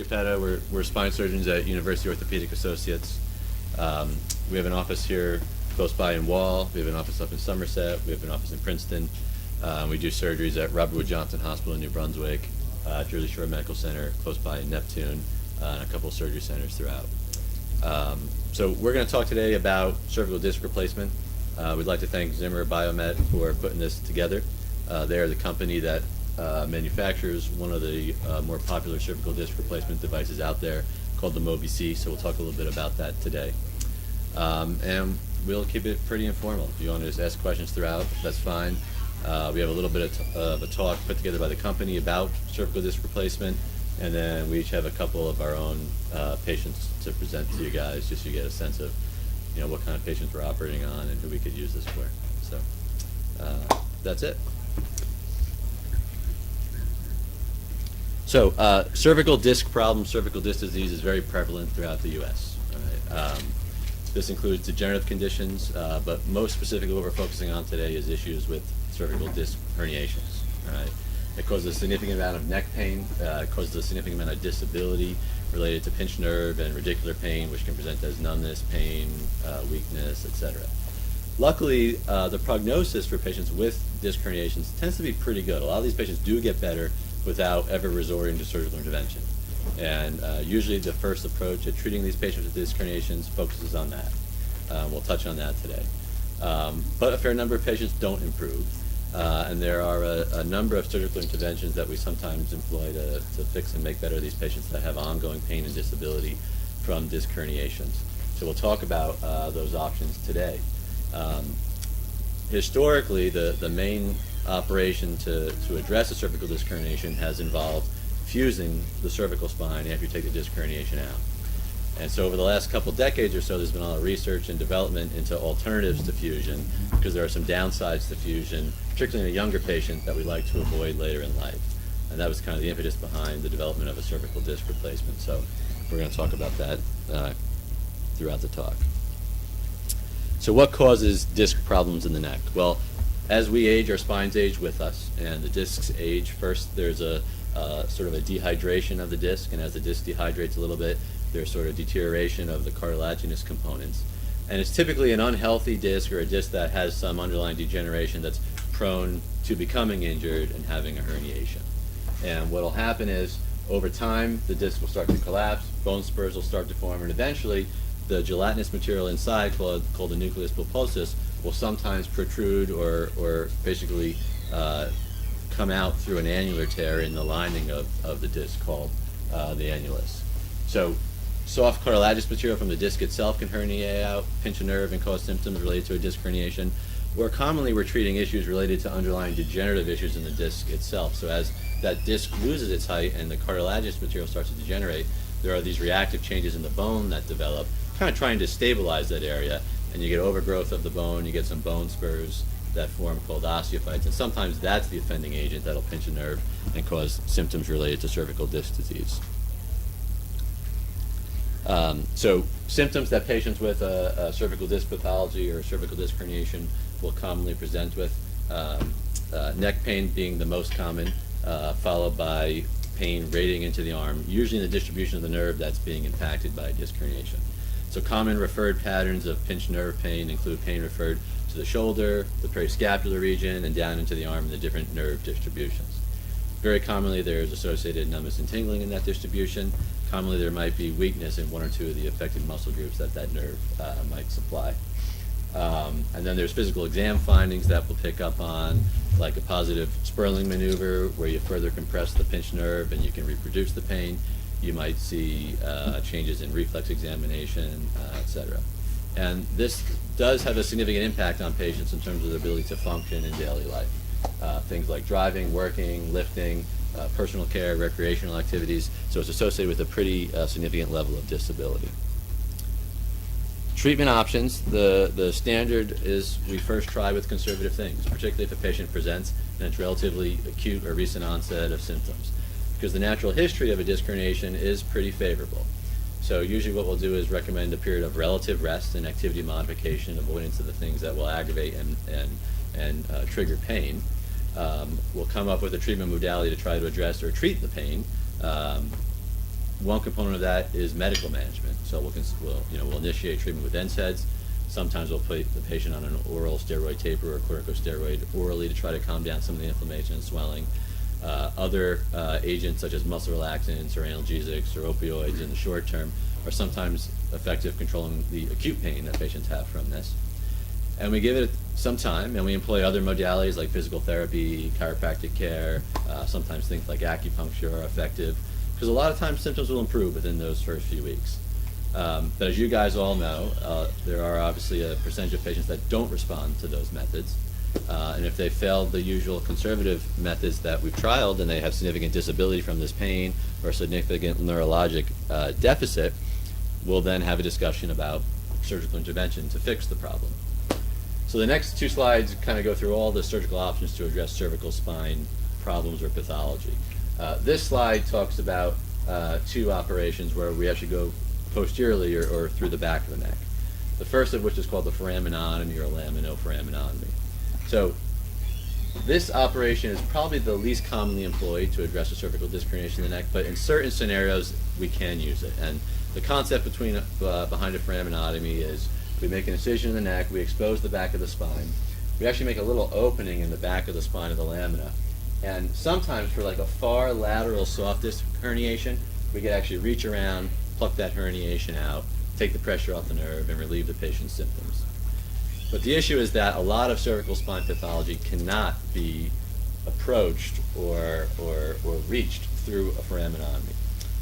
Petta. We're spine surgeons at University Orthopedic Associates. We have an office here close by in Wall. We have an office up in Somerset. We have an office in Princeton. We do surgeries at Robert Wood Johnson Hospital in New Brunswick, Jersey Shore Medical Center close by in Neptune, and a couple of surgery centers throughout. So we're going to talk today about cervical disc replacement. We'd like to thank Zimmer Biomet for putting this together. They're the company that manufactures one of the more popular cervical disc replacement devices out there called the Mobi-C, so we'll talk a little bit about that today. And we'll keep it pretty informal. If you want to just ask questions throughout, that's fine. We have a little bit of a talk put together by the company about cervical disc replacement, and then we each have a couple of our own patients to present to you guys, just so you get a sense of what kind of patients we're operating on and who we could use this for. So that's it. So cervical disc problem, cervical disc disease is very prevalent throughout the U.S. Right? This includes degenerative conditions, but most specifically what we're focusing on today is issues with cervical disc herniations. Right? It causes a significant amount of neck pain, it causes a significant amount of disability related to pinched nerve and radicular pain, which can present as numbness, pain, weakness, etc. Luckily, the prognosis for patients with disc herniations tends to be pretty good. A lot of these patients do get better without ever resorting to surgical intervention. And usually the first approach at treating these patients with disc herniations focuses on that. We'll touch on that today. But a fair number of patients don't improve. And there are a number of surgical interventions that we sometimes employ to fix and make better these patients that have ongoing pain and disability from disc herniations. So we'll talk about those options today. Historically, the main operation to address a cervical disc herniation has involved fusing the cervical spine after you take the disc herniation out. And so over the last couple decades or so, there's been a lot of research and development into alternatives to fusion, because there are some downsides to fusion, particularly in a younger patient, that we like to avoid later in life. And that was kind of the impetus behind the development of a cervical disc replacement. So we're going to talk about that throughout the talk. So what causes disc problems in the neck? Well, as we age, our spines age with us, and the discs age. First, there's a sort of a dehydration of the disc, and as the disc dehydrates a little bit, there's sort of deterioration of the cartilaginous components. And it's typically an unhealthy disc, or a disc that has some underlying degeneration that's prone to becoming injured and having a herniation. And what will happen is, over time, the disc will start to collapse, bone spurs will start to form, and eventually the gelatinous material inside, called the nucleus pulposus, will sometimes protrude or basically come out through an annular tear in the lining of the disc called the annulus. So soft cartilaginous material from the disc itself can herniate out, pinch a nerve, and cause symptoms related to a disc herniation. Where commonly we're treating issues related to underlying degenerative issues in the disc itself. So as that disc loses its height and the cartilaginous material starts to degenerate, there are these reactive changes in the bone that develop, kind of trying to stabilize that area, and you get overgrowth of the bone, you get some bone spurs that form called osteophytes, and sometimes that's the offending agent that'll pinch a nerve and cause symptoms related to cervical disc disease. So symptoms that patients with a cervical disc pathology or cervical disc herniation will commonly present with, neck pain being the most common, followed by pain radiating into the arm, usually in the distribution of the nerve that's being impacted by disc herniation. So common referred patterns of pinched nerve pain include pain referred to the shoulder, the periscapular region, and down into the arm and the different nerve distributions. Very commonly there is associated numbness and tingling in that distribution. Commonly there might be weakness in one or two of the affected muscle groups that nerve might supply. And then there's physical exam findings that we'll pick up on, like a positive Sperling maneuver where you further compress the pinched nerve and you can reproduce the pain. You might see changes in reflex examination, etc. And this does have a significant impact on patients in terms of their ability to function in daily life. Things like driving, working, lifting, personal care, recreational activities. So it's associated with a pretty significant level of disability. Treatment options, the standard is we first try with conservative things, particularly if a patient presents and it's relatively acute or recent onset of symptoms, because the natural history of a disc herniation is pretty favorable. So usually what we'll do is recommend a period of relative rest and activity modification, avoidance of the things that will aggravate and trigger pain. We'll come up with a treatment modality to try to address or treat the pain. one component of that is medical management. So we'll initiate treatment with NSAIDs. Sometimes we'll put the patient on an oral steroid taper or corticosteroid orally to try to calm down some of the inflammation and swelling. Other agents such as muscle relaxants or analgesics or opioids in the short term are sometimes effective controlling the acute pain that patients have from this. And we give it some time, and we employ other modalities like physical therapy, chiropractic care, sometimes things like acupuncture are effective, because a lot of times symptoms will improve within those first few weeks. But as you guys all know, there are obviously a percentage of patients that don't respond to those methods. And if they failed the usual conservative methods that we've trialed and they have significant disability from this pain or significant neurologic deficit, we'll then have a discussion about surgical intervention to fix the problem. So the next two slides kind of go through all the surgical options to address cervical spine problems or pathology. This slide talks about two operations where we actually go posteriorly or through the back of the neck. The first of which is called the foraminotomy or laminoforaminotomy. So this operation is probably the least commonly employed to address a cervical disc herniation in the neck, but in certain scenarios we can use it. And the concept behind a foraminotomy is we make an incision in the neck, we expose the back of the spine, we actually make a little opening in the back of the spine of the lamina, and sometimes for like a far lateral soft disc herniation, we can actually reach around, pluck that herniation out, take the pressure off the nerve, and relieve the patient's symptoms. But the issue is that a lot of cervical spine pathology cannot be approached or reached through a foraminotomy,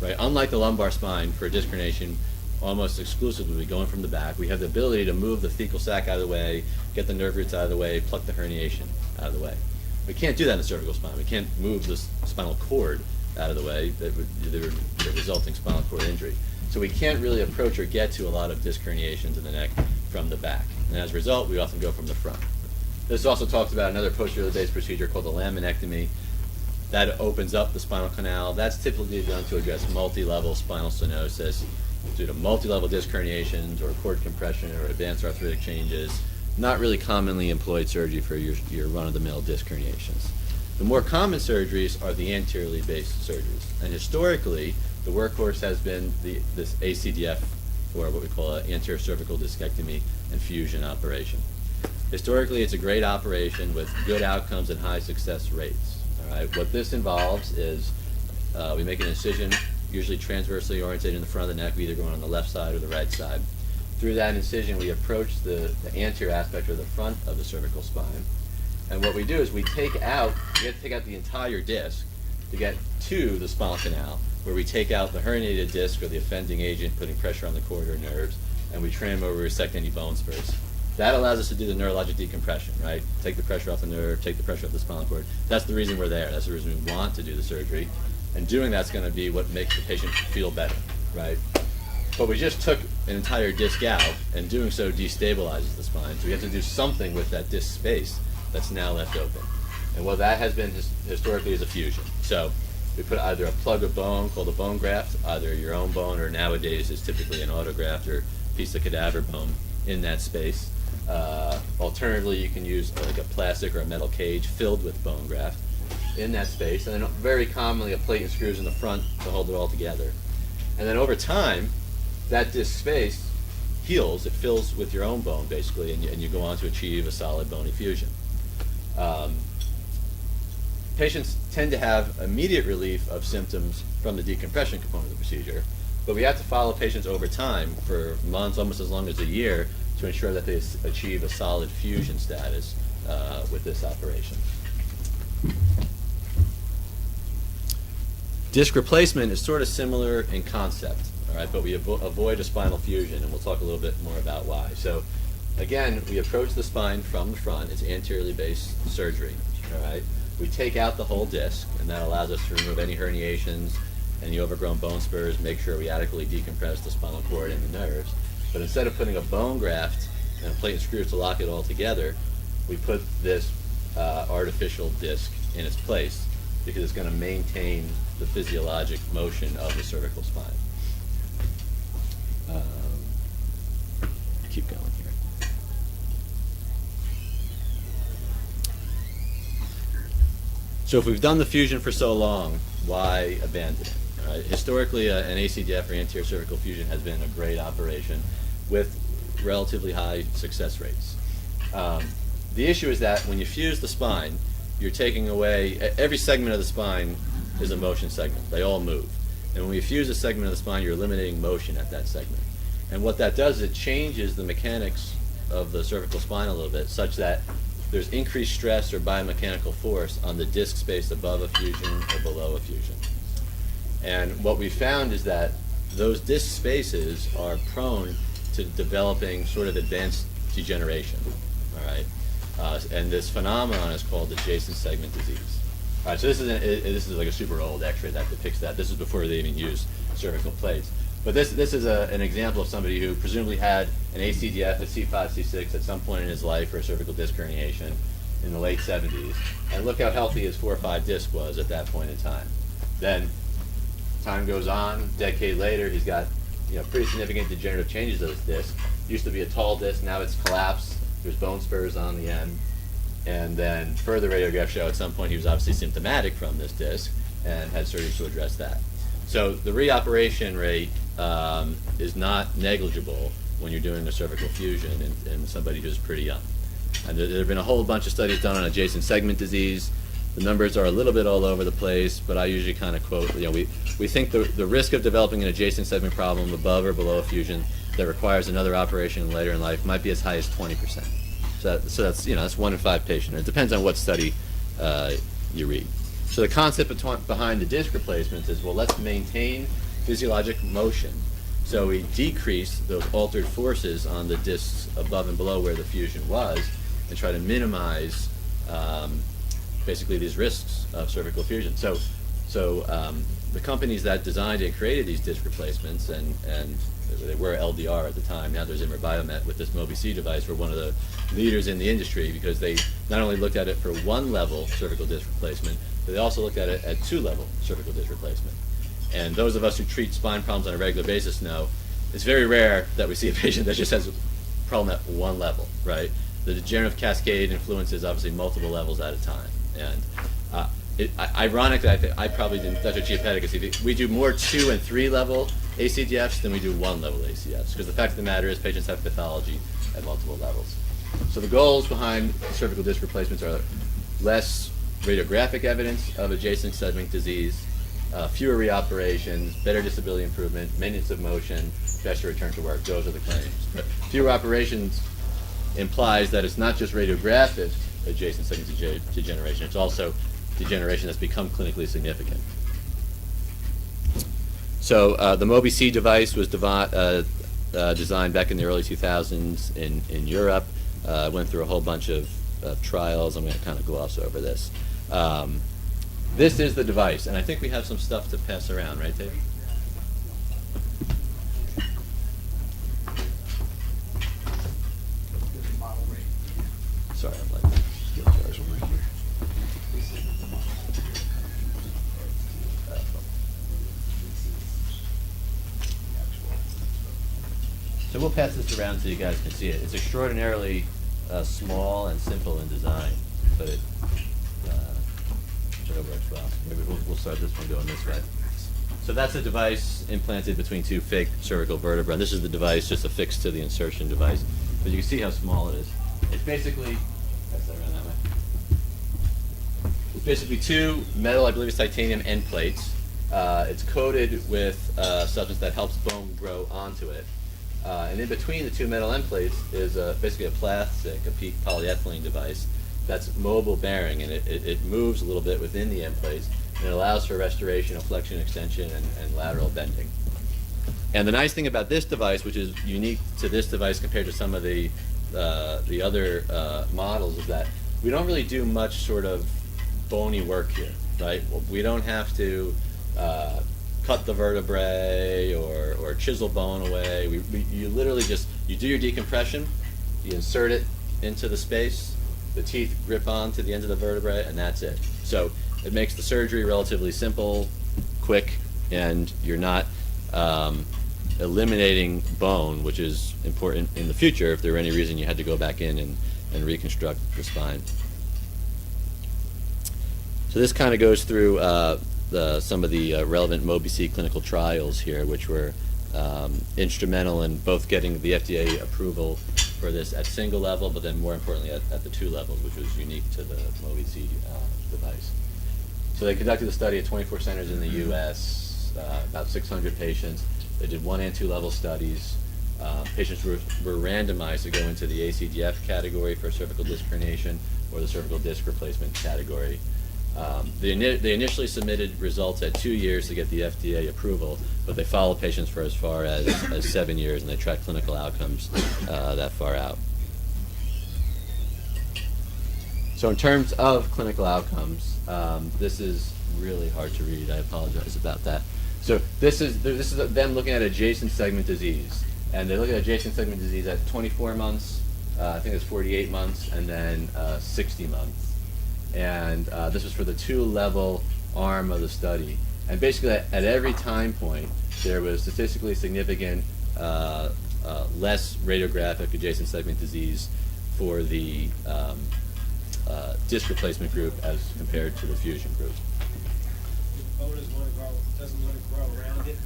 right? Unlike the lumbar spine, for a disc herniation, almost exclusively going from the back, we have the ability to move the thecal sac out of the way, get the nerve roots out of the way, pluck the herniation out of the way. We can't do that in the cervical spine. We can't move the spinal cord out of the way, the resulting spinal cord injury. So we can't really approach or get to a lot of disc herniations in the neck from the back. And as a result, we often go from the front. This also talks about another posteriorly based procedure called the laminectomy. That opens up the spinal canal. That's typically done to address multi-level spinal stenosis due to multi-level disc herniations or cord compression or advanced arthritic changes. Not really commonly employed surgery for your run-of-the-mill disc herniations. The more common surgeries are the anteriorly based surgeries. And historically, the workhorse has been this ACDF, or what we call an anterior cervical discectomy and fusion operation. Historically, it's a great operation with good outcomes and high success rates. All right? What this involves is we make an incision, usually transversely oriented in the front of the neck, either going on the left side or the right side. Through that incision, we approach the anterior aspect or the front of the cervical spine. And what we do is we have to take out the entire disc to get to the spinal canal, where we take out the herniated disc or the offending agent, putting pressure on the cord or nerves, and we trim or resect any bone spurs. That allows us to do the neurologic decompression, right? Take the pressure off the nerve, take the pressure off the spinal cord. That's the reason we're there. That's the reason we want to do the surgery. And doing that's going to be what makes the patient feel better, right? But we just took an entire disc out, and doing so destabilizes the spine. So we have to do something with that disc space that's now left open. And what that has been historically is a fusion. So we put either a plug of bone called a bone graft, either your own bone, or nowadays is typically an autograft or piece of cadaver bone in that space. Alternatively, you can use like a plastic or a metal cage filled with bone graft in that space, and then very commonly a plate and screws in the front to hold it all together. And then over time, that disc space heals, it fills with your own bone basically, and you go on to achieve a solid bony fusion. Patients tend to have immediate relief of symptoms from the decompression component of the procedure, but we have to follow patients over time for months, almost as long as a year, to ensure that they achieve a solid fusion status with this operation. Disc replacement is sort of similar in concept, all right, but we avoid a spinal fusion, and we'll talk a little bit more about why. So again, we approach the spine from the front. It's anteriorly based surgery, all right? We take out the whole disc, and that allows us to remove any herniations, any overgrown bone spurs, make sure we adequately decompress the spinal cord and the nerves. But instead of putting a bone graft and a plate and screws to lock it all together, we put this artificial disc in its place because it's going to maintain the physiologic motion of the cervical spine. Keep going here. So if we've done the fusion for so long, why abandon it? Right? Historically, an ACDF or anterior cervical fusion has been a great operation with relatively high success rates. The issue is that when you fuse the spine, you're taking away, every segment of the spine is a motion segment. They all move. And when you fuse a segment of the spine, you're eliminating motion at that segment. And what that does is it changes the mechanics of the cervical spine a little bit, such that there's increased stress or biomechanical force on the disc space above a fusion or below a fusion. And what we found is that those disc spaces are prone to developing sort of advanced degeneration, all right? And this phenomenon is called adjacent segment disease. All right, so this is like a super old X-ray that depicts that. This is before they even used cervical plates. But this is an example of somebody who presumably had an ACDF, a C5, C6 at some point in his life for a cervical disc herniation in the late 70s. And look how healthy his 4 or 5 disc was at that point in time. Then time goes on, a decade later, he's got pretty significant degenerative changes of his disc. Used to be a tall disc, now it's collapsed. There's bone spurs on the end. And then further radiographs show at some point he was obviously symptomatic from this disc and had surgery to address that. So the reoperation rate is not negligible when you're doing a cervical fusion in somebody who's pretty young. And there have been a whole bunch of studies done on adjacent segment disease. The numbers are a little bit all over the place, but I usually kind of quote, we think the risk of developing an adjacent segment problem above or below a fusion that requires another operation later in life might be as high as 20%. So that's 1 in 5 patients. It depends on what study you read. So the concept behind the disc replacements is, well, let's maintain physiologic motion. So we decrease those altered forces on the discs above and below where the fusion was and try to minimize basically these risks of cervical fusion. So the companies that designed and created these disc replacements, and they were LDR at the time, now there's Zimmer Biomet with this Mobi-C device, were one of the leaders in the industry because they not only looked at it for 1 level cervical disc replacement, but they also looked at it at 2 level cervical disc replacement. And those of us who treat spine problems on a regular basis know it's very rare that we see a patient that just has a problem at 1 level, right? The degenerative cascade influences obviously multiple levels at a time. And ironically, I probably didn't, Dr. Chiapetta, we do more 2 and 3 level ACDFs than we do 1 level ACDFs, because the fact of the matter is patients have pathology at multiple levels. So the goals behind cervical disc replacements are less radiographic evidence of adjacent segment disease, fewer reoperations, better disability improvement, maintenance of motion, faster return to work. Those are the claims. But fewer operations implies that it's not just radiographic adjacent segment degeneration, it's also degeneration that's become clinically significant. So the Mobi-C device was designed back in the early 2000s in Europe. Went through a whole bunch of trials. I'm going to kind of gloss over this. This is the device, and I think we have some stuff to pass around, right, Dave? Sorry, I'm like. So we'll pass this around so you guys can see it. It's extraordinarily small and simple in design, but it works well. Maybe we'll start this one going this way. So that's a device implanted between 2 fake cervical vertebrae. This is the device just affixed to the insertion device. But you can see how small it is. It's basically, pass that around that way. It's basically 2 metal, I believe it's titanium end plates. It's coated with a substance that helps bone grow onto it. And in between the 2 metal end plates is basically a plastic, a PEEK polyethylene device that's mobile bearing, and it moves a little bit within the end plates, and it allows for restoration of flexion, extension, and lateral bending. And the nice thing about this device, which is unique to this device compared to some of the other models, is that we don't really do much sort of bony work here, right? We don't have to cut the vertebrae or chisel bone away. You literally just, you do your decompression, you insert it into the space, the teeth grip onto the end of the vertebrae, and that's it. So it makes the surgery relatively simple, quick, and you're not eliminating bone, which is important in the future if there were any reason you had to go back in and reconstruct the spine. So this kind of goes through some of the relevant MobiC clinical trials here, which were instrumental in both getting the FDA approval for this at single level, but then more importantly at the 2 levels, which was unique to the MobiC device. So they conducted a study at 24 centers in the U.S., about 600 patients. They did 1 and 2 level studies. Patients were randomized to go into the ACDF category for cervical disc herniation or the cervical disc replacement category. They initially submitted results at 2 years to get the FDA approval, but they followed patients for as far as 7 years, and they tracked clinical outcomes that far out. So in terms of clinical outcomes, this is really hard to read. I apologize about that. So this is them looking at adjacent segment disease, and they look at adjacent segment disease at 24 months, I think it's 48 months, and then 60 months. And this was for the 2-level arm of the study. And basically at every time point, there was statistically significant less radiographic adjacent segment disease for the disc replacement group as compared to the fusion group. The bone doesn't want to grow around it,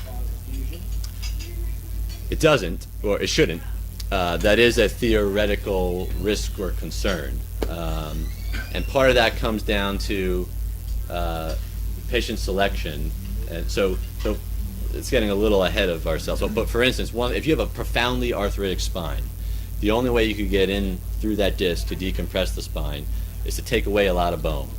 cause a fusion? It doesn't, or it shouldn't. That is a theoretical risk or concern. And part of that comes down to patient selection. And so it's getting a little ahead of ourselves. But for instance, if you have a profoundly arthritic spine, the only way you could get in through that disc to decompress the spine is to take away a lot of bone.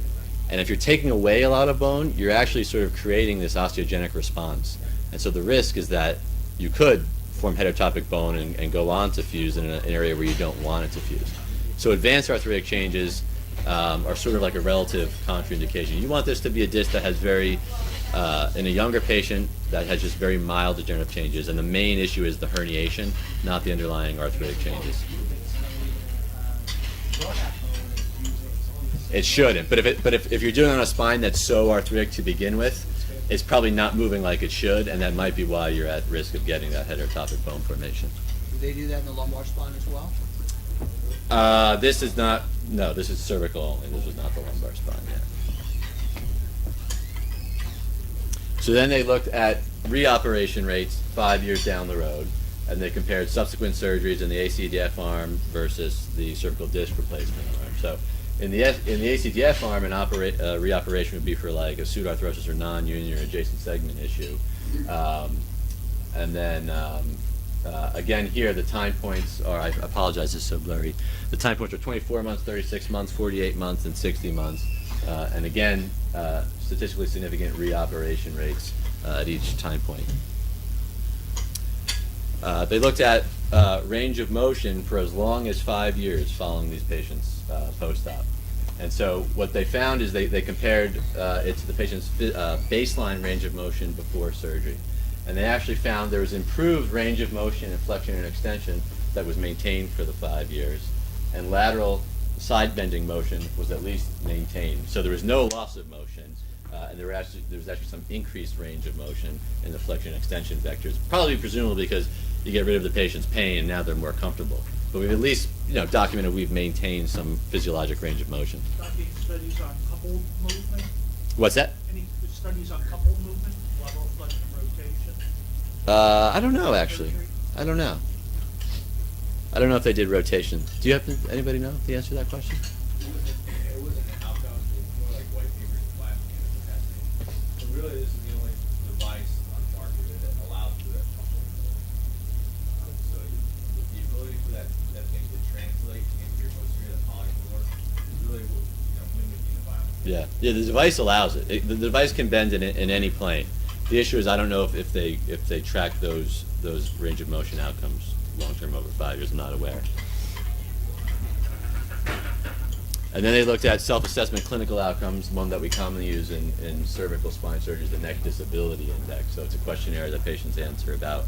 And if you're taking away a lot of bone, you're actually sort of creating this osteogenic response. And so the risk is that you could form heterotopic bone and go on to fuse in an area where you don't want it to fuse. So advanced arthritic changes are sort of like a relative contraindication. You want this to be a disc that has in a younger patient, that has just very mild degenerative changes, and the main issue is the herniation, not the underlying arthritic changes. It shouldn't, but if you're doing it on a spine that's so arthritic to begin with, it's probably not moving like it should, and that might be why you're at risk of getting that heterotopic bone formation. Do they do that in the lumbar spine as well? This is not, no, this is cervical only. This was not the lumbar spine yet. So then they looked at reoperation rates 5 years down the road, and they compared subsequent surgeries in the ACDF arm versus the cervical disc replacement arm. So in the ACDF arm, an reoperation would be for like a pseudoarthrosis or non-union or adjacent segment issue. And then again here, the time points are, I apologize, it's so blurry. The time points are 24 months, 36 months, 48 months, and 60 months. And again, statistically significant reoperation rates at each time point. They looked at range of motion for as long as 5 years following these patients post-op. And so what they found is they compared it to the patient's baseline range of motion before surgery. And they actually found there was improved range of motion and flexion and extension that was maintained for the 5 years. And lateral side bending motion was at least maintained. So there was no loss of motion, and there was actually some increased range of motion in the flexion and extension vectors, probably presumably because you get rid of the patient's pain and now they're more comfortable. But we've at least documented we've maintained some physiologic range of motion. Any studies on coupled movement? What's that? Any studies on coupled movement, lateral flexion, rotation? I don't know, actually. I don't know. I don't know if they did rotation. Do you happen, anybody know the answer to that question? It wasn't an outcome, it's more like white papers and black cancer testing. So really this is the only device on the market that allows for that couple. So the ability for that thing to translate into your posterior polyfloor is really mimicking the biomechanics. Yeah, the device allows it. The device can bend in any plane. The issue is I don't know if they track those range of motion outcomes long-term over 5 years. I'm not aware. And then they looked at self-assessment clinical outcomes, one that we commonly use in cervical spine surgery, the Neck Disability Index. So it's a questionnaire that patients answer about,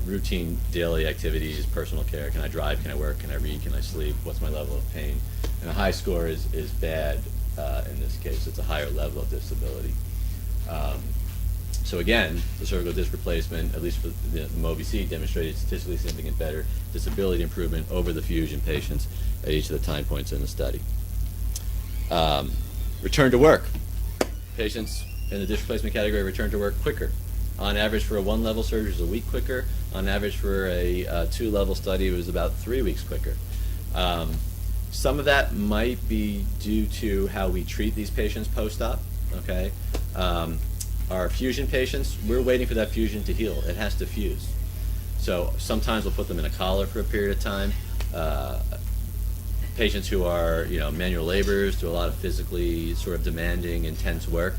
routine daily activities, personal care. Can I drive? Can I work? Can I read? Can I sleep? What's my level of pain? And a high score is bad in this case. It's a higher level of disability. So again, the cervical disc replacement, at least for the MobiC, demonstrated statistically significant better disability improvement over the fusion patients at each of the time points in the study. Return to work. Patients in the disc replacement category return to work quicker. On average for a 1-level surgery, it was a week quicker. On average for a 2-level study, it was about 3 weeks quicker. Some of that might be due to how we treat these patients post-op, okay? Our fusion patients, we're waiting for that fusion to heal. It has to fuse. So sometimes we'll put them in a collar for a period of time. Patients who are, manual laborers, do a lot of physically sort of demanding, intense work,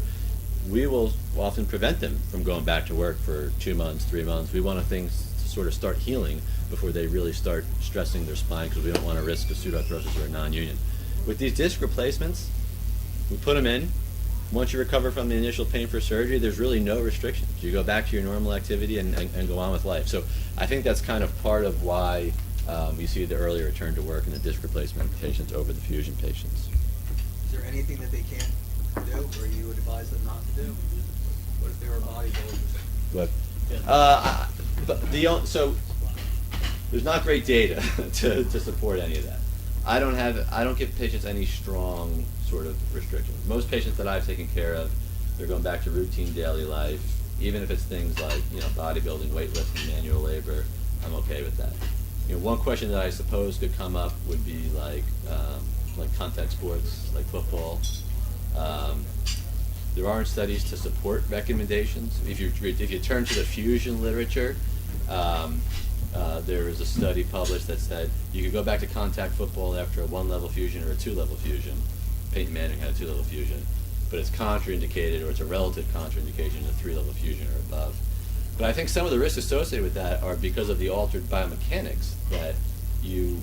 we will often prevent them from going back to work for 2 months, 3 months. We want things to sort of start healing before they really start stressing their spine, because we don't want to risk a pseudoarthrosis or a non-union. With these disc replacements, we put them in. Once you recover from the initial pain for surgery, there's really no restrictions. You go back to your normal activity and go on with life. So I think that's kind of part of why you see the earlier return to work in the disc replacement patients over the fusion patients. Is there anything that they can't do, or you would advise them not to do? What if they were bodybuilders? But so there's not great data to support any of that. I don't give patients any strong sort of restrictions. Most patients that I've taken care of, they're going back to routine daily life. Even if it's things like bodybuilding, weightlifting, manual labor, I'm okay with that. One question that I suppose could come up would be like contact sports, like football. There aren't studies to support recommendations. If you turn to the fusion literature, there was a study published that said you could go back to contact football after a 1-level fusion or a 2-level fusion. Peyton Manning had a 2-level fusion, but it's contraindicated, or it's a relative contraindication to 3-level fusion or above. But I think some of the risks associated with that are because of the altered biomechanics that you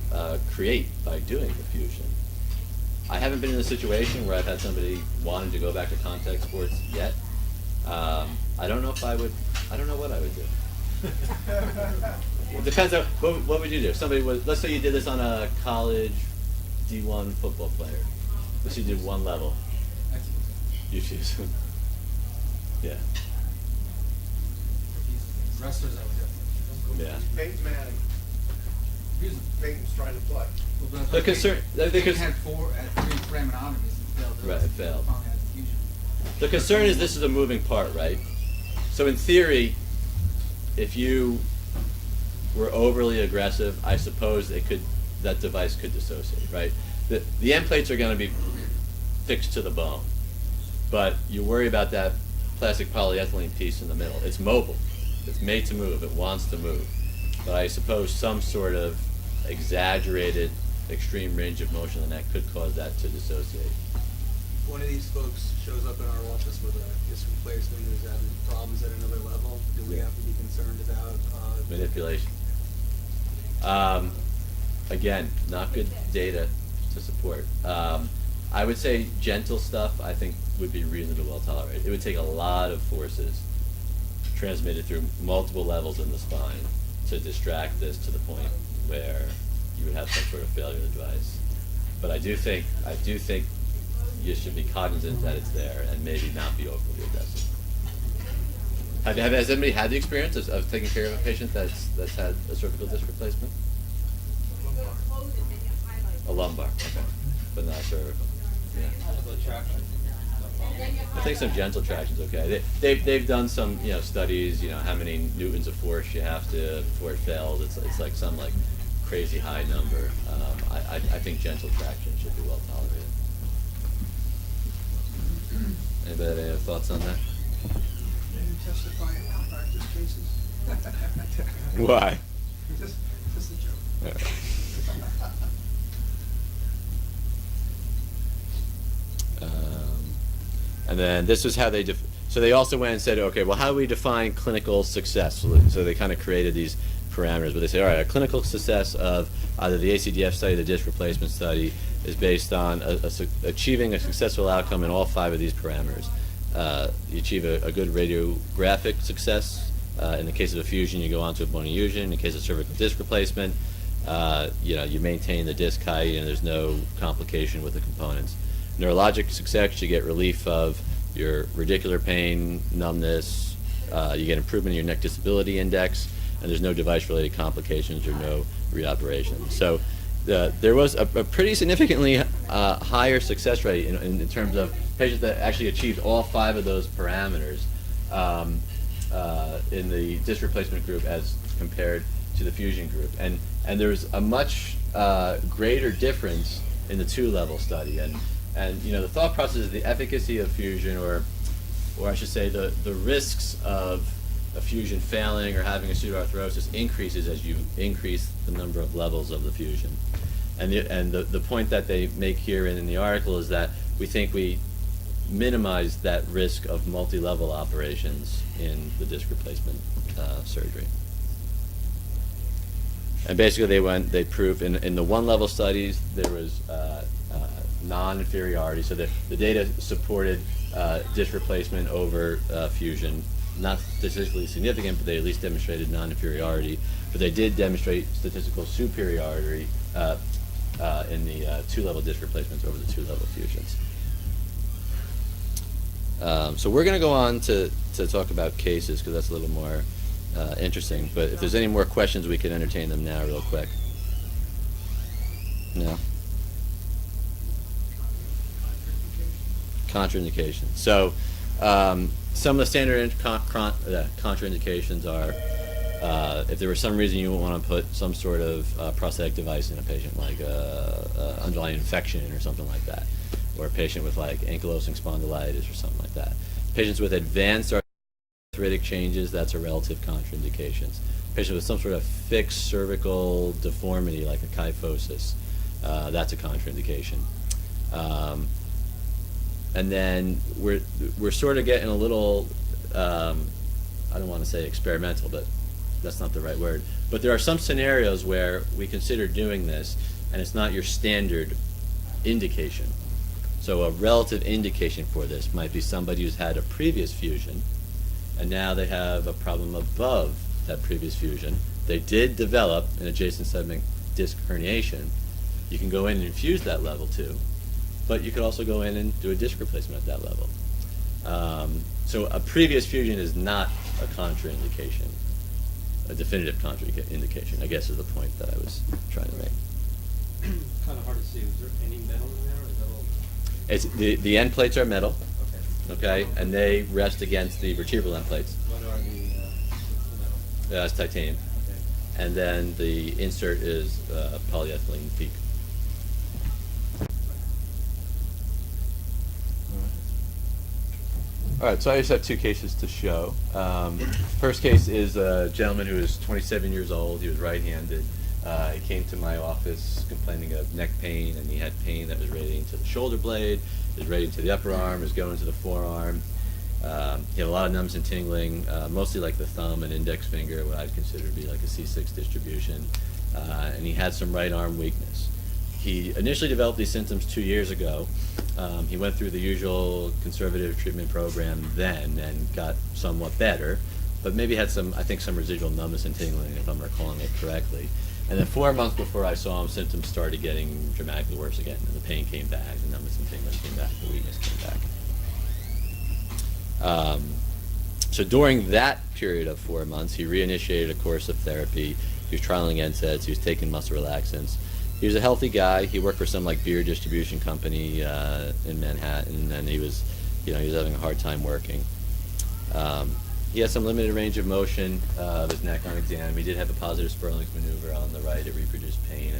create by doing the fusion. I haven't been in a situation where I've had somebody wanting to go back to contact sports yet. I don't know if I would. I don't know what I would do. It depends on what would you do. Somebody was. Let's say you did this on a college D1 football player. Let's say you did 1 level. You choose. Yeah. Wrestlers, I would Yeah. Peyton Manning. Peyton's trying to play. The concern. Peyton had 3 foraminotomies and failed. Right, it failed. Finally had the fusion. The concern is this is a moving part, right? So in theory, if you were overly aggressive, I suppose that device could dissociate, right? The end plates are going to be fixed to the bone, but you worry about that plastic polyethylene piece in the middle. It's mobile. It's made to move. It wants to move. But I suppose some sort of exaggerated extreme range of motion in the neck could cause that to dissociate. One of these folks shows up in our office with a disc replacement who's having problems at another level. Do we have to be concerned about Manipulation. Again, not good data to support. I would say gentle stuff, I think, would be reasonably well tolerated. It would take a lot of forces transmitted through multiple levels in the spine to distract this to the point where you would have some sort of failure of the device. But I do think you should be cognizant that it's there and maybe not be overly aggressive. Has anybody had the experience of taking care of a patient that's had a cervical disc replacement? A lumbar, okay, but not cervical. Yeah. I think some gentle traction's okay. They've done some studies. How many newtons of force you have to before it fails. It's like some crazy high number. I think gentle traction should be well tolerated. Anybody have any other thoughts on that? Can you testify in malpractice cases? Why? Just a joke. And then this is how they so they also went and said, okay, well, how do we define clinical success? So they kind of created these parameters, but they say, all right, a clinical success of either the ACDF study, the disc replacement study, is based on achieving a successful outcome in all 5 of these parameters. You achieve a good radiographic success. In the case of a fusion, you go on to a bony fusion. In the case of cervical disc replacement, you maintain the disc height and there's no complication with the components. Neurologic success, you get relief of your radicular pain, numbness, you get improvement in your neck disability index, and there's no device-related complications or no reoperation. So there was a pretty significantly higher success rate in terms of patients that actually achieved all 5 of those parameters in the disc replacement group as compared to the fusion group. And there's a much greater difference in the 2-level study. And you know, the thought process is the efficacy of fusion, or I should say the risks of a fusion failing or having a pseudoarthrosis increases as you increase the number of levels of the fusion. And the point that they make here in the article is that we think we minimize that risk of multi-level operations in the disc replacement surgery. And basically they proved in the 1-level studies there was non-inferiority, so the data supported disc replacement over fusion. Not statistically significant, but they at least demonstrated non-inferiority. But they did demonstrate statistical superiority in the 2-level disc replacements over the 2-level fusions. So we're going to go on to talk about cases, because that's a little more interesting. But if there's any more questions, we can entertain them now real quick. No? Contraindications. So some of the standard contraindications are if there was some reason you want to put some sort of prosthetic device in a patient, like underlying infection or something like that, or a patient with like ankylosing spondylitis or something like that. Patients with advanced arthritic changes, that's a relative contraindications. Patient with some sort of fixed cervical deformity like a kyphosis, that's a contraindication. And then we're sort of getting a little, I don't want to say experimental, but that's not the right word. But there are some scenarios where we consider doing this, and it's not your standard indication. So a relative indication for this might be somebody who's had a previous fusion, and now they have a problem above that previous fusion. They did develop an adjacent segment disc herniation. You can go in and infuse that level 2. But you could also go in and do a disc replacement at that level. So a previous fusion is not a contraindication, a definitive contraindication, I guess is the point that I was trying to make. Kind of hard to see. Is there any metal in there, or is that all? It's, the end plates are metal, Okay. okay, and they rest against the vertebral end plates. What are the metal? That's titanium. Okay. And then the insert is polyethylene PEEK. All right, so I just have 2 cases to show. First case is a gentleman who is 27 years old. He was right-handed. He came to my office complaining of neck pain, and he had pain that was radiating to the shoulder blade, was radiating to the upper arm, was going to the forearm. He had a lot of numbness and tingling, mostly like the thumb and index finger, what I'd consider to be like a C6 distribution. And he had some right arm weakness. He initially developed these symptoms 2 years ago. He went through the usual conservative treatment program then and got somewhat better, but maybe had some residual numbness and tingling, if I'm recalling it correctly. And then 4 months before I saw him, symptoms started getting dramatically worse again, and the pain came back, the numbness and tingling came back, the weakness came back. So during that period of 4 months, he reinitiated a course of therapy. He was trialing NSAIDs, he was taking muscle relaxants. He was a healthy guy. He worked for some like beer distribution company in Manhattan, and he was having a hard time working. He had some limited range of motion of his neck on exam. He did have a positive Sperling's maneuver on the right. It reproduced pain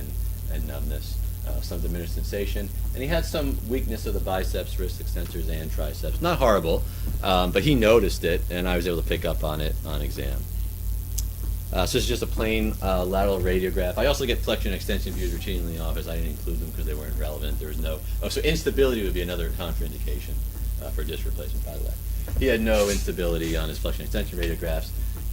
and numbness, some diminished sensation, and he had some weakness of the biceps, wrist extensors, and triceps. Not horrible, but he noticed it, and I was able to pick up on it on exam. So this is just a plain lateral radiograph. I also get flexion and extension views routinely in the office. I didn't include them because they weren't relevant. There was no. Oh, so instability would be another contraindication for disc replacement, by the way. He had no instability on his flexion and extension radiographs.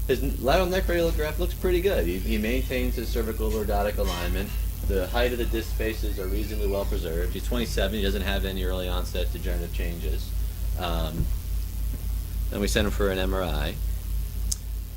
His lateral neck radiograph looks pretty good. He maintains his cervical lordotic alignment. The height of the disc faces are reasonably well preserved. He's 27. He doesn't have any early onset degenerative changes. Then we sent him for an MRI.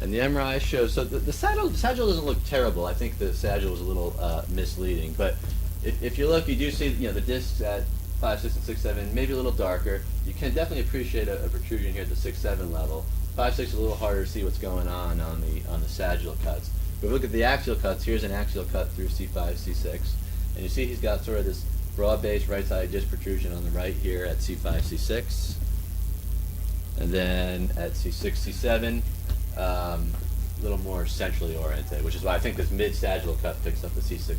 And the MRI shows, so the sagittal doesn't look terrible. I think the sagittal was a little misleading. But if you look, you do see the discs at 5, 6, and 6, 7, maybe a little darker. You can definitely appreciate a protrusion here at the 6, 7 level. 5, 6 is a little harder to see what's going on the sagittal cuts. But if we look at the axial cuts, here's an axial cut through C5, C6. And you see he's got sort of this broad-based right-sided disc protrusion on the right here at C5, C6. And then at C6, C7, a little more centrally oriented, which is why I think this mid-sagittal cut picks up the C6,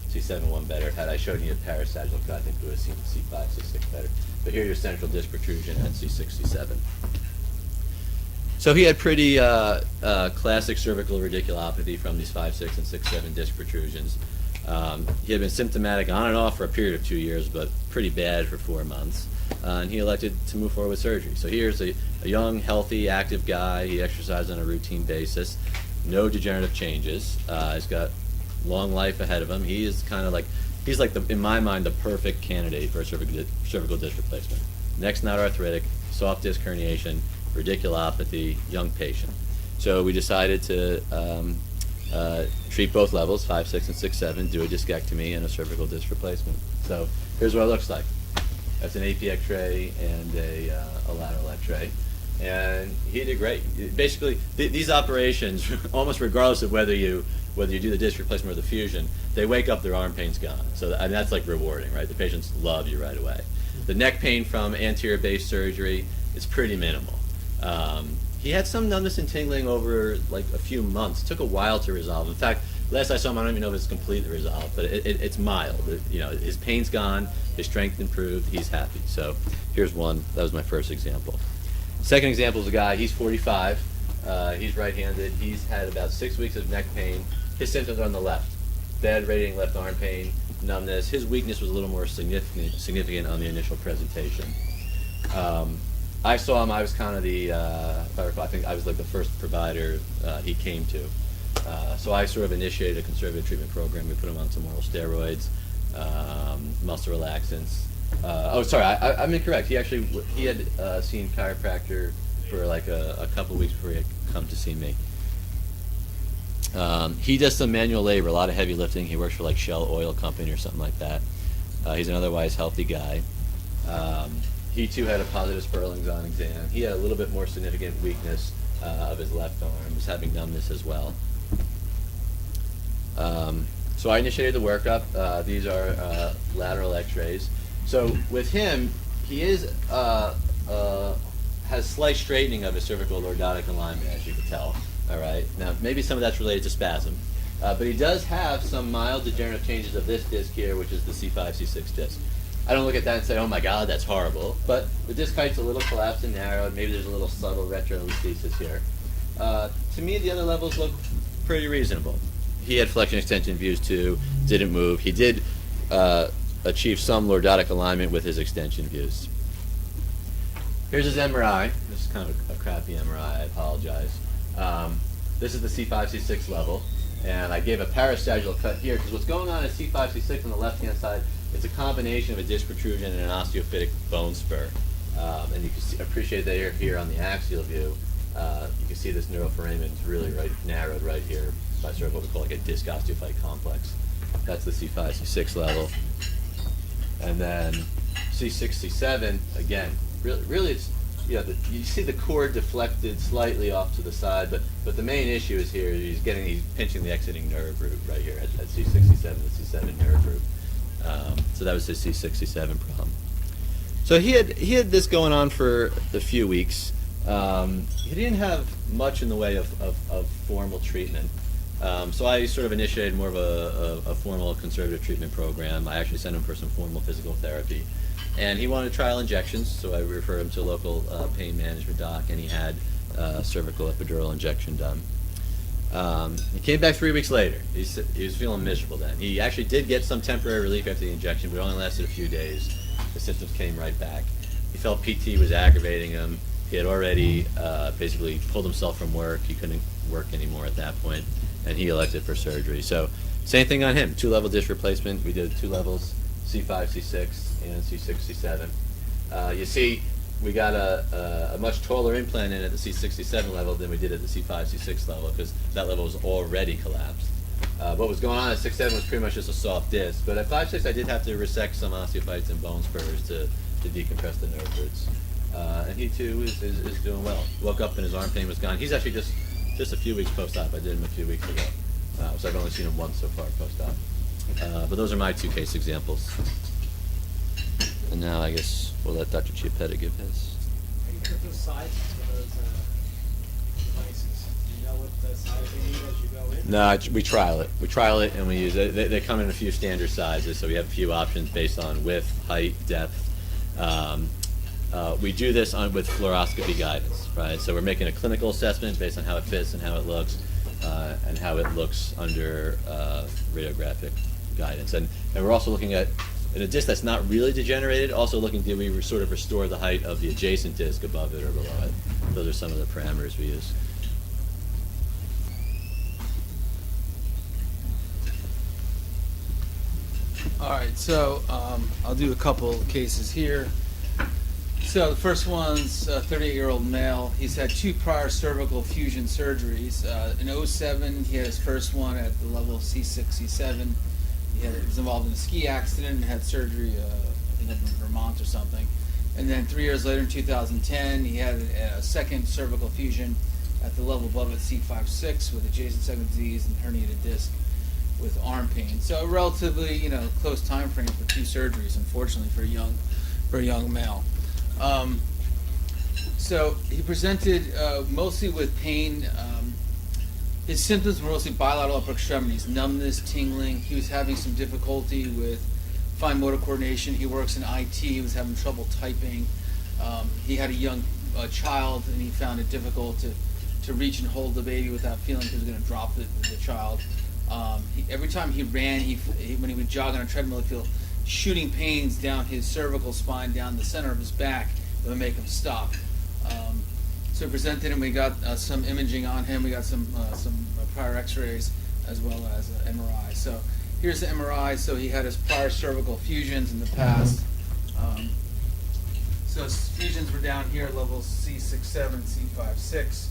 C7 one better. Had I shown you a parasagittal cut, I think we would have seen the C5, C6 better. But here your central disc protrusion at C6, C7. So he had pretty classic cervical radiculopathy from these 5, 6, and 6, 7 disc protrusions. He had been symptomatic on and off for a period of 2 years, but pretty bad for 4 months. And he elected to move forward with surgery. So here's a young, healthy, active guy. He exercised on a routine basis. No degenerative changes. He's got long life ahead of him. He is kind of like, he's like, in my mind, the perfect candidate for a cervical disc replacement. Neck's not arthritic, soft disc herniation, radiculopathy, young patient. So we decided to treat both levels, 5, 6, and 6, 7, do a discectomy and a cervical disc replacement. So here's what it looks like. That's an AP X-ray and a lateral X-ray. And he did great. Basically, these operations, almost regardless of whether you do the disc replacement or the fusion, they wake up, their arm pain's gone. So and that's like rewarding, right? The patients love you right away. The neck pain from anterior base surgery is pretty minimal. He had some numbness and tingling over like a few months. It took a while to resolve. In fact, last I saw him, I don't even know if it's completely resolved, but it's mild. His pain's gone, his strength improved, he's happy. So here's one. That was my first example. Second example is a guy, he's 45. He's right-handed. He's had about 6 weeks of neck pain. His symptoms are on the left. Bad radiating left arm pain, numbness. His weakness was a little more significant on the initial presentation. I saw him, I was kind of the, if I recall, I think I was like the first provider he came to. So I sort of initiated a conservative treatment program. We put him on some oral steroids, muscle relaxants. I'm incorrect. He had seen chiropractor for like a couple of weeks before he had come to see me. He does some manual labor, a lot of heavy lifting. He works for like Shell Oil Company or something like that. He's an otherwise healthy guy. He too had a positive Sperling's on exam. He had a little bit more significant weakness of his left arm. He was having numbness as well. So I initiated the workup. These are lateral X-rays. So with him, he is has slight straightening of his cervical lordotic alignment, as you can tell. All right. Now maybe some of that's related to spasm, but he does have some mild degenerative changes of this disc here, which is the C5, C6 disc. I don't look at that and say, oh my God, that's horrible. But the disc height's a little collapsed and narrowed. Maybe there's a little subtle retrolucentis here. To me, the other levels look pretty reasonable. He had flexion extension views too, didn't move. He did achieve some lordotic alignment with his extension views. Here's his MRI. This is kind of a crappy MRI, I apologize. This is the C5, C6 level. And I gave a parasagittal cut here because what's going on at C5, C6 on the left-hand side, it's a combination of a disc protrusion and an osteophytic bone spur. And you can appreciate that here on the axial view. You can see this neuroforamen is really narrowed right here by sort of what we call like a disc osteophyte complex. That's the C5, C6 level. And then C6, C7, again, really it's, you see the cord deflected slightly off to the side, but the main issue is here, he's pinching the exiting nerve root right here at C6, C7, the C7 nerve root. So that was his C6, C7 problem. So he had this going on for a few weeks. He didn't have much in the way of formal treatment. So I sort of initiated more of a formal conservative treatment program. I actually sent him for some formal physical therapy. And he wanted trial injections, so I referred him to a local pain management doc, and he had cervical epidural injection done. He came back 3 weeks later. He was feeling miserable then. He actually did get some temporary relief after the injection, but it only lasted a few days. The symptoms came right back. He felt PT was aggravating him. He had already basically pulled himself from work. He couldn't work anymore at that point, and he elected for surgery. So same thing on him, 2-level disc replacement. We did 2 levels, C5, C6, and C6, C7. You see, we got a much taller implant in at the C6, C7 level than we did at the C5, C6 level because that level was already collapsed. What was going on at 6-7 was pretty much just a soft disc, but at 5-6 I did have to resect some osteophytes and bone spurs to decompress the nerve roots. And he too is doing well. Woke up and his arm pain was gone. He's actually just a few weeks post-op. I did him a few weeks ago. So I've only seen him once so far post-op. But those are my 2 case examples. And now I guess we'll let Dr. Chiappetta give his. How do you put those sizes for those devices? Do you know what the size you need as you go in? No, we trial it. We trial it and we use it. They come in a few standard sizes, so we have a few options based on width, height, depth. We do this with fluoroscopy guidance, right? So we're making a clinical assessment based on how it fits and how it looks, and how it looks under radiographic guidance. And we're also looking at, in a disc that's not really degenerated, also looking, do we sort of restore the height of the adjacent disc above it or below it? Those are some of the parameters we use. All right, so I'll do a couple cases here. So the first one's a 38-year-old male. He's had 2 prior cervical fusion surgeries. In 2007, he had his first one at the level of C6, C7. He was involved in a ski accident and had surgery, I think in Vermont or something. And then 3 years later, in 2010, he had a second cervical fusion at the level above at C5-6 with adjacent segment disease and herniated disc with arm pain. So a relatively, close time frame for 2 surgeries, unfortunately, for a young male. So he presented mostly with pain. His symptoms were mostly bilateral upper extremities, numbness, tingling. He was having some difficulty with fine motor coordination. He works in IT. He was having trouble typing. He had a young child, and he found it difficult to reach and hold the baby without feeling he was going to drop the child. Every time he ran, when he would jog on a treadmill, he'd feel shooting pains down his cervical spine, down the center of his back, that would make him stop. So we presented him. We got some imaging on him. We got some prior X-rays as well as MRI. So here's the MRI. So he had his prior cervical fusions in the past. So his fusions were down here, levels C6-7, C5-6.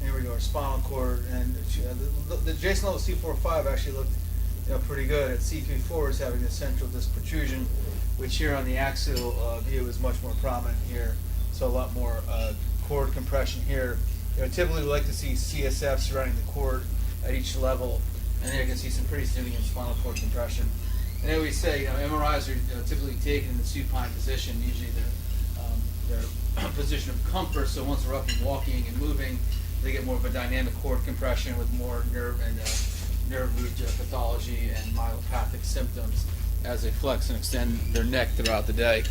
Here we go, our spinal cord, and the adjacent level C4-5 actually looked, pretty good. At C3-4 is having a central disc protrusion, which here on the axial view is much more prominent here. So a lot more cord compression here. Typically we like to see CSF surrounding the cord at each level, and there you can see some pretty significant spinal cord compression. And then we say, MRIs are typically taken in the supine position. Usually they're position of comfort. So once they're up and walking and moving, they get more of a dynamic cord compression with more nerve and nerve root pathology and myelopathic symptoms as they flex and extend their neck throughout the day.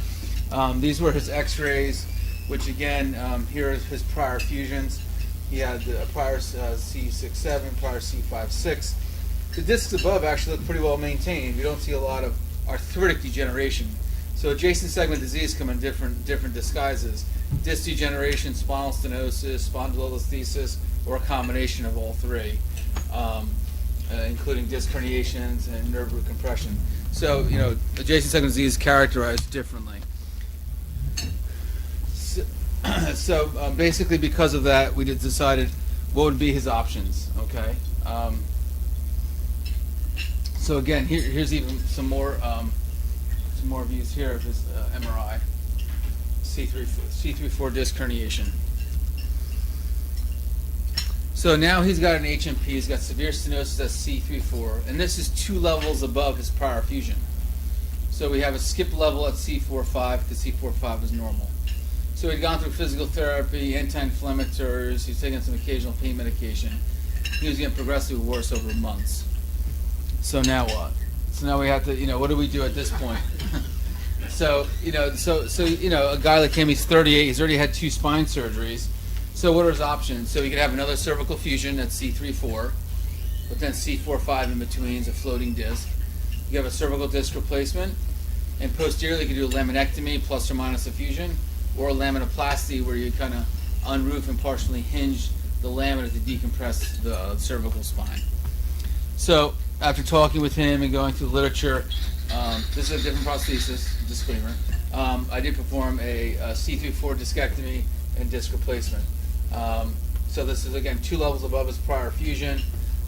These were his X-rays, which again, here are his prior fusions. He had prior C6-7, prior C5-6. The discs above actually look pretty well maintained. We don't see a lot of arthritic degeneration. So adjacent segment disease come in different disguises. Disc degeneration, spinal stenosis, spondylolisthesis, or a combination of all 3, including disc herniations and nerve root compression. So, adjacent segment disease is characterized differently. So basically because of that, we just decided what would be his options, okay? So again, here's even some more views here of his MRI. C3-4 disc herniation. So now he's got an HMP, he's got severe stenosis at C3-4, and this is 2 levels above his prior fusion. So we have a skip level at C4-5 because C4-5 is normal. So he'd gone through physical therapy, anti-inflammatories, he's taking some occasional pain medication. He was getting progressively worse over months. So now what? So now we have to, what do we do at this point? So a guy like him, he's 38, he's already had 2 spine surgeries. So what are his options? So he could have another cervical fusion at C3-4, but then C4-5 in between is a floating disc. You have a cervical disc replacement, and posteriorly you can do a laminectomy plus or minus a fusion, or a laminoplasty where you kind of unroof and partially hinge the lamina to decompress the cervical spine. So after talking with him and going through the literature, this is a different prosthesis, disclaimer. I did perform a C3-4 discectomy and disc replacement. So this is, again, 2 levels above his prior fusion.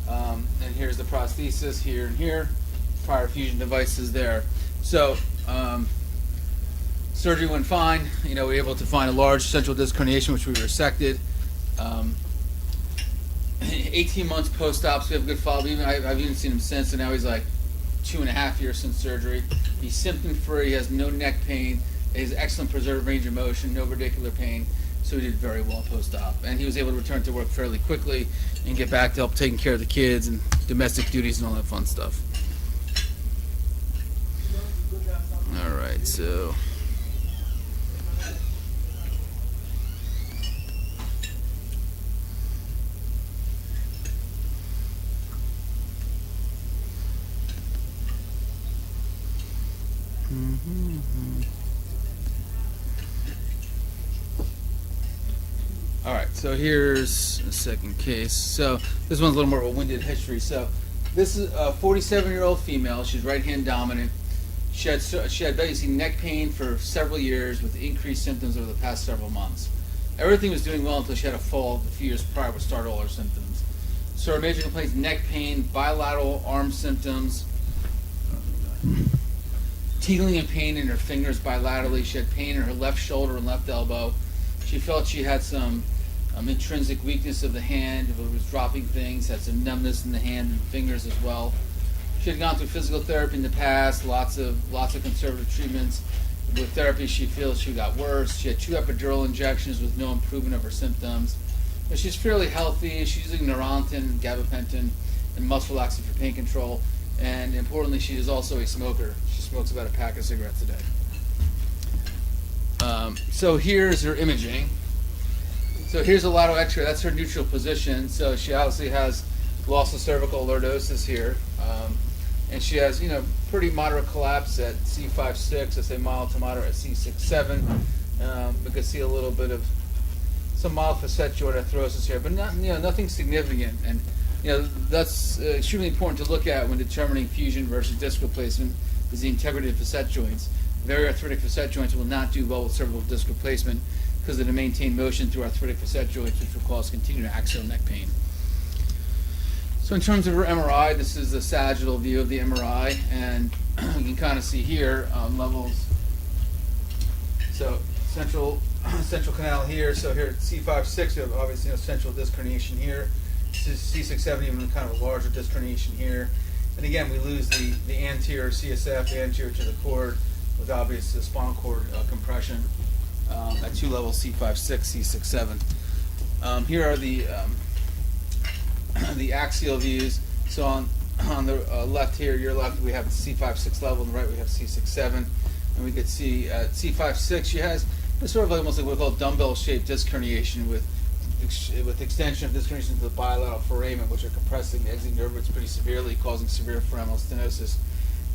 And here's the prosthesis here and here. Prior fusion devices there. So surgery went fine. We were able to find a large central disc herniation, which we resected. 18 months post-op, so we have a good follow-up. I've even seen him since, and now he's like 2.5 years since surgery. He's symptom free. He has no neck pain. He has excellent preserved range of motion, no radicular pain. So he did very well post-op, and he was able to return to work fairly quickly and get back to help taking care of the kids and domestic duties and all that fun stuff. All right, so. All right, so here's a second case. So this one's a little more of a winded history. So this is a 47-year-old female. She's right-hand dominant. She had basically neck pain for several years with increased symptoms over the past several months. Everything was doing well until she had a fall a few years prior, which started all her symptoms. So her major complaints: neck pain, bilateral arm symptoms, tingling and pain in her fingers bilaterally. She had pain in her left shoulder and left elbow. She felt she had some intrinsic weakness of the hand. If it was dropping things, had some numbness in the hand and fingers as well. She had gone through physical therapy in the past, lots of conservative treatments. With therapy, she feels she got worse. She had 2 epidural injections with no improvement of her symptoms. But she's fairly healthy. She's using Neurontin, gabapentin, and muscle relaxant for pain control. And importantly, she is also a smoker. She smokes about a pack of cigarettes a day. So here's her imaging. So here's a lateral X-ray. That's her neutral position. So she obviously has loss of cervical lordosis here, and she has, pretty moderate collapse at C5-6. I say mild to moderate at C6-7. We can see a little bit of some mild facet joint arthrosis here, but not, nothing significant. And that's extremely important to look at when determining fusion versus disc replacement. Is the integrity of facet joints. Very arthritic facet joints will not do well with cervical disc replacement because of the maintained motion through arthritic facet joints, which will cause continued axial neck pain. So in terms of her MRI, this is a sagittal view of the MRI, and you can kind of see here levels. So central canal here. So here at C5-6, you have obviously central disc herniation here. C6-7, even kind of a larger disc herniation here. And again, we lose the anterior CSF, anterior to the cord, with obvious spinal cord compression at 2 levels, C5-6, C6-7. Here are the axial views. So on the left here, your left, we have the C5-6 level, on the right we have C6-7. And we could see at C5-6, she has sort of like almost like what we call dumbbell-shaped disc herniation with extension of disc herniation to the bilateral foramen, which are compressing the exit nerve roots pretty severely, causing severe foraminal stenosis.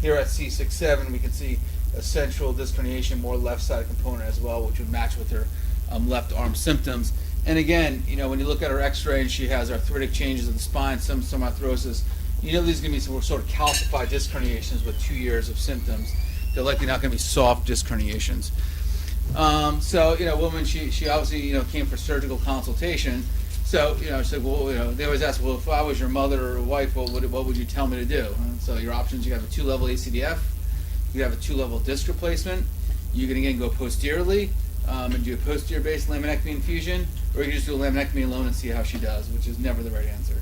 Here at C6-7, we can see a central disc herniation, more left-sided component as well, which would match with her left arm symptoms. And again, when you look at her X-ray and she has arthritic changes of the spine, some arthrosis, these are going to be some sort of calcified disc herniations with 2 years of symptoms. They're likely not going to be soft disc herniations. So, woman, she obviously, came for surgical consultation. So, she said, well, they always ask, well, if I was your mother or wife, what would you tell me to do? So your options, you have a 2-level ACDF, you have a 2-level disc replacement, you can again go posteriorly and do a posterior-based laminectomy infusion, or you can just do a laminectomy alone and see how she does, which is never the right answer.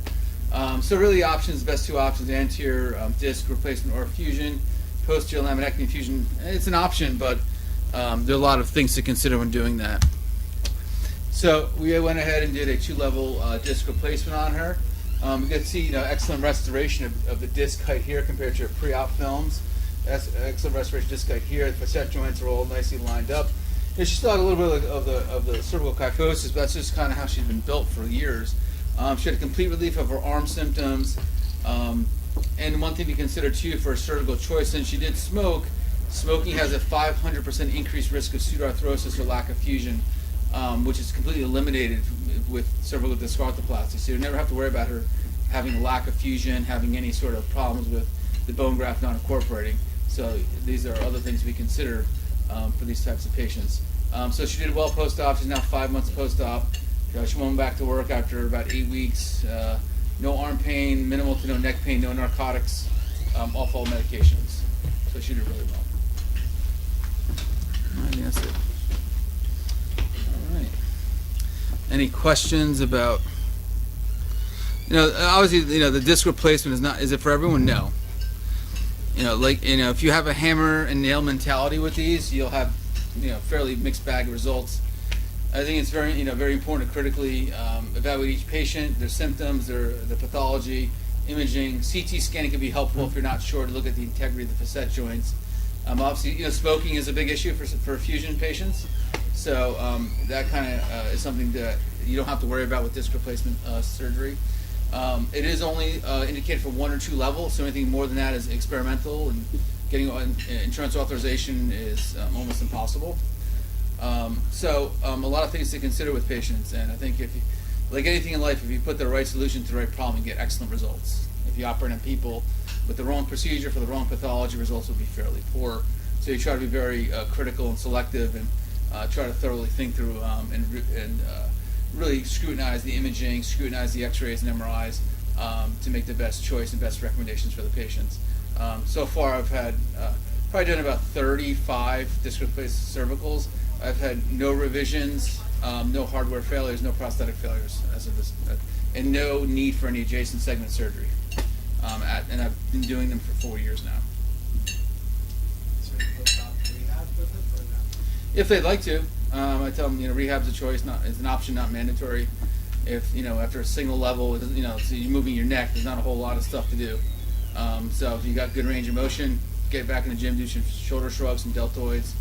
So really the best 2 options, anterior disc replacement or fusion, posterior laminectomy infusion. It's an option, but there are a lot of things to consider when doing that. So we went ahead and did a 2-level disc replacement on her. You can see excellent restoration of the disc height here compared to her pre-op films. That's excellent restoration disc height here. The facet joints are all nicely lined up. She still had a little bit of the cervical kyphosis, but that's just kind of how she's been built for years. She had a complete relief of her arm symptoms. And one thing to consider too for a surgical choice, since she did smoke, smoking has a 500% increased risk of pseudoarthrosis or lack of fusion, which is completely eliminated with cervical disc arthroplasty. So you never have to worry about her having a lack of fusion, having any sort of problems with the bone graft not incorporating. So these are other things we consider for these types of patients. So she did well post-op. She's now 5 months post-op. She went back to work after about 8 weeks. No arm pain, minimal to no neck pain, no narcotics, off all medications. So she did really well. I think that's it. All right. Any questions about? Obviously, the disc replacement is it for everyone? No. if you have a hammer and nail mentality with these, you'll have, fairly mixed bag of results. I think it's very, very important to critically evaluate each patient, their symptoms, their pathology, imaging. CT scanning can be helpful if you're not sure, to look at the integrity of the facet joints. Obviously, smoking is a big issue for fusion patients, so that kind of is something that you don't have to worry about with disc replacement surgery. It is only indicated for 1 or 2 levels, so anything more than that is experimental, and getting insurance authorization is almost impossible. So a lot of things to consider with patients, and I think if you, like anything in life, if you put the right solution to the right problem, you get excellent results. If you operate on people with the wrong procedure for the wrong pathology, results will be fairly poor. So you try to be very critical and selective, and try to thoroughly think through and really scrutinize the imaging, scrutinize the x-rays and MRIs to make the best choice and best recommendations for the patients. So far I've had probably done about 35 disc replaced cervicals. I've had no revisions, no hardware failures, no prosthetic failures as of this, and no need for any adjacent segment surgery. And I've been doing them for 4 years now. So you put out rehab with it or not? If they'd like to, I tell them, rehab's a choice, it's an option, not mandatory. If, after a single level, so you're moving your neck, there's not a whole lot of stuff to do. So if you got good range of motion, get back in the gym, do some shoulder shrugs, some deltoids,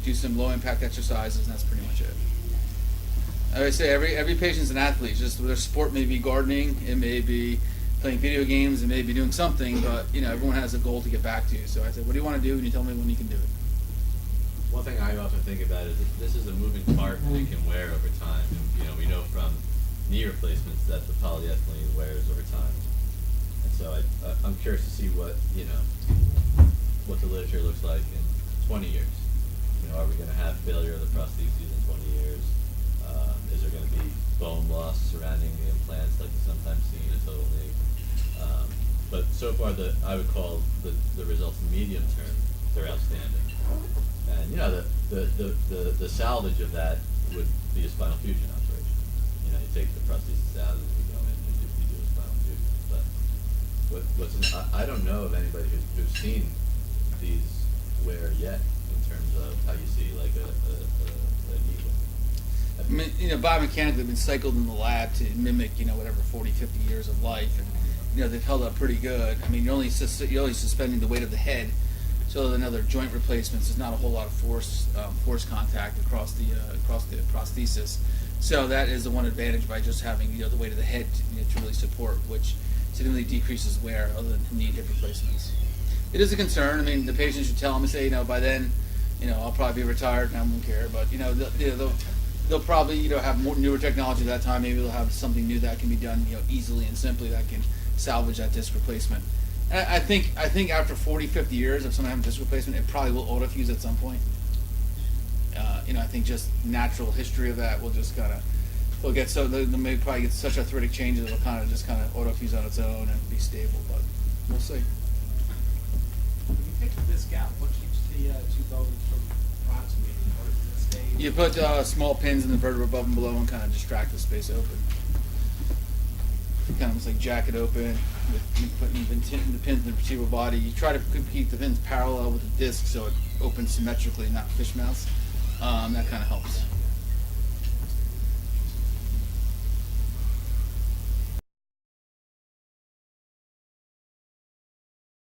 do some low impact exercises, and that's pretty much it. I would say every patient's an athlete. Just their sport may be gardening, it may be playing video games, it may be doing something, but everyone has a goal to get back to. So I said, what do you want to do? And you tell me when you can do it. One thing I often think about is that this is a moving part that it can wear over time. And, we know from knee replacements that the polyethylene wears over time. And so I'm curious to see what the literature looks like in 20 years. Are we going to have failure of the prostheses in 20 years? Is there going to be bone loss surrounding the implants like you sometimes see in a total knee? But so far, I would call the results in medium term, they're outstanding. And the salvage of that would be a spinal fusion operation. You take the prosthesis out and you go in and you do a spinal fusion. But I don't know of anybody who's seen these wear yet in terms of how you see like a knee wear. I mean, biomechanically they've been cycled in the lab to mimic, whatever 40, 50 years of life, and they've held up pretty good. I mean, you're only suspending the weight of the head, so than other joint replacements, there's not a whole lot of force contact across the prosthesis. So that is the one advantage by just having the weight of the head to really support, which significantly decreases wear other than knee hip replacements. It is a concern. I mean, the patient should tell them and say, by then, I'll probably be retired and I won't care. But they'll probably have more newer technology at that time. Maybe they'll have something new that can be done easily and simply that can salvage that disc replacement. And I think after 40, 50 years of someone having disc replacement, it probably will autofuse at some point. I think just natural history of that will just kind of they may probably get such arthritic changes it'll kind of autofuse on its own and be stable. But we'll see. When you take the disc out, what keeps the two bones from approximating? Or does it stay? You put small pins in the vertebra above and below and kind of distract the space open. Kind of almost like jack it open with putting the pins in the vertebral body. You try to keep the pins parallel with the disc so it opens symmetrically, not fish mouths. That kind of helps.